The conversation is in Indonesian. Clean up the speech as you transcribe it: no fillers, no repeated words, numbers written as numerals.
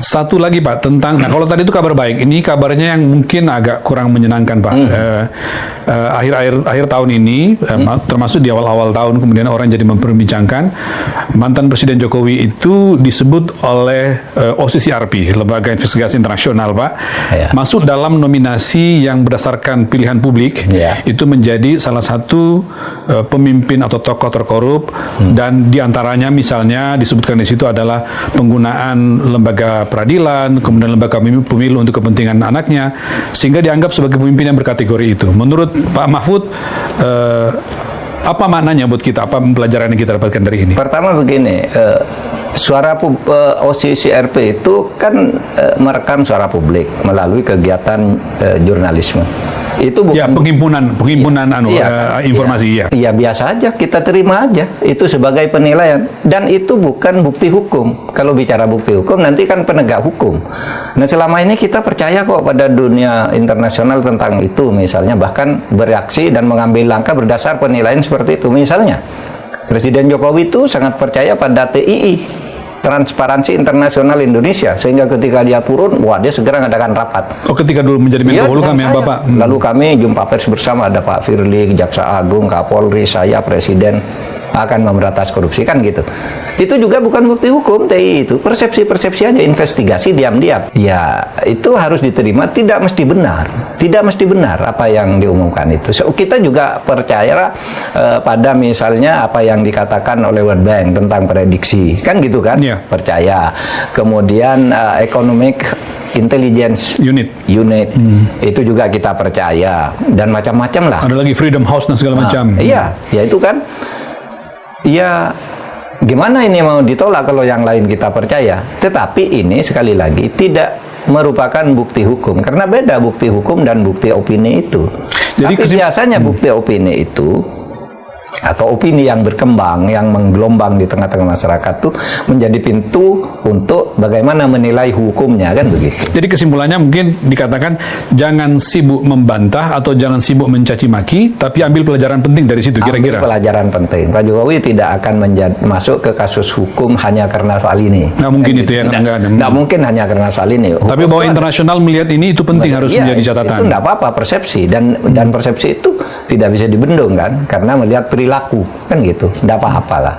Satu lagi Pak tentang, nah kalau tadi itu kabar baik, ini kabarnya yang mungkin agak kurang menyenangkan Pak. Akhir tahun ini, termasuk di awal-awal tahun, kemudian orang jadi memperbincangkan mantan Presiden Jokowi itu disebut oleh OCCRP, Lembaga Investigasi Internasional Pak, masuk dalam nominasi yang berdasarkan pilihan publik, itu menjadi salah satu pemimpin atau tokoh terkorup, dan diantaranya misalnya disebutkan di situ adalah penggunaan lembaga peradilan, kemudian lembaga pemilu untuk kepentingan anaknya, sehingga dianggap sebagai pemimpin yang berkategori itu. Menurut Pak Mahfud, apa maknanya buat kita? Apa pelajaran yang kita dapatkan dari ini? Pertama begini, suara OCCRP itu kan merekam suara publik melalui kegiatan jurnalisme. Itu bukan ya, penghimpunan informasi. Iya, biasa aja, kita terima aja itu sebagai penilaian, dan itu bukan bukti hukum. Kalau bicara bukti hukum nanti kan penegak hukum. Nah, selama ini kita percaya kok pada dunia internasional tentang itu, misalnya bahkan bereaksi dan mengambil langkah berdasar penilaian seperti itu. Misalnya Presiden Jokowi itu sangat percaya pada TII, Transparansi Internasional Indonesia, sehingga ketika dia turun, wah, dia segera mengadakan rapat. Oh, ketika dulu menjadi Menko Polhukam ya Bapak. Lalu kami jumpa pers bersama, ada Pak Firly, Jaksa Agung, Kapolri, saya, Presiden akan memberantas korupsi, kan gitu. Itu juga bukan bukti hukum, TI itu persepsi-persepsi aja, investigasi diam-diam. Ya, itu harus diterima, tidak mesti benar apa yang diumumkan itu. So, kita juga percaya pada misalnya apa yang dikatakan oleh World Bank tentang prediksi, kan gitu kan? Yeah. Percaya. Kemudian Economic Intelligence Unit itu juga kita percaya, dan macam-macam lah. Ada lagi Freedom House dan segala macam. Iya, ya itu kan. Ya, gimana ini mau ditolak kalau yang lain kita percaya? Tetapi ini sekali lagi tidak merupakan bukti hukum, karena beda bukti hukum dan bukti opini itu. Jadi biasanya bukti opini itu, atau opini yang berkembang, yang menggelombang di tengah-tengah masyarakat tuh menjadi pintu untuk bagaimana menilai hukumnya, kan begitu. Jadi kesimpulannya mungkin dikatakan jangan sibuk membantah atau jangan sibuk mencaci maki, tapi ambil pelajaran penting dari situ kira-kira. Ambil pelajaran penting. Pak Jokowi tidak akan masuk ke kasus hukum hanya karena soal ini. Nggak mungkin itu ya. Nggak mungkin hanya karena soal ini. Tapi bahwa internasional melihat ini itu penting, harus menjadi catatan. Itu nggak apa-apa, persepsi, dan persepsi itu tidak bisa dibendung kan, karena melihat perilaku, kan gitu, nggak apa-apa lah.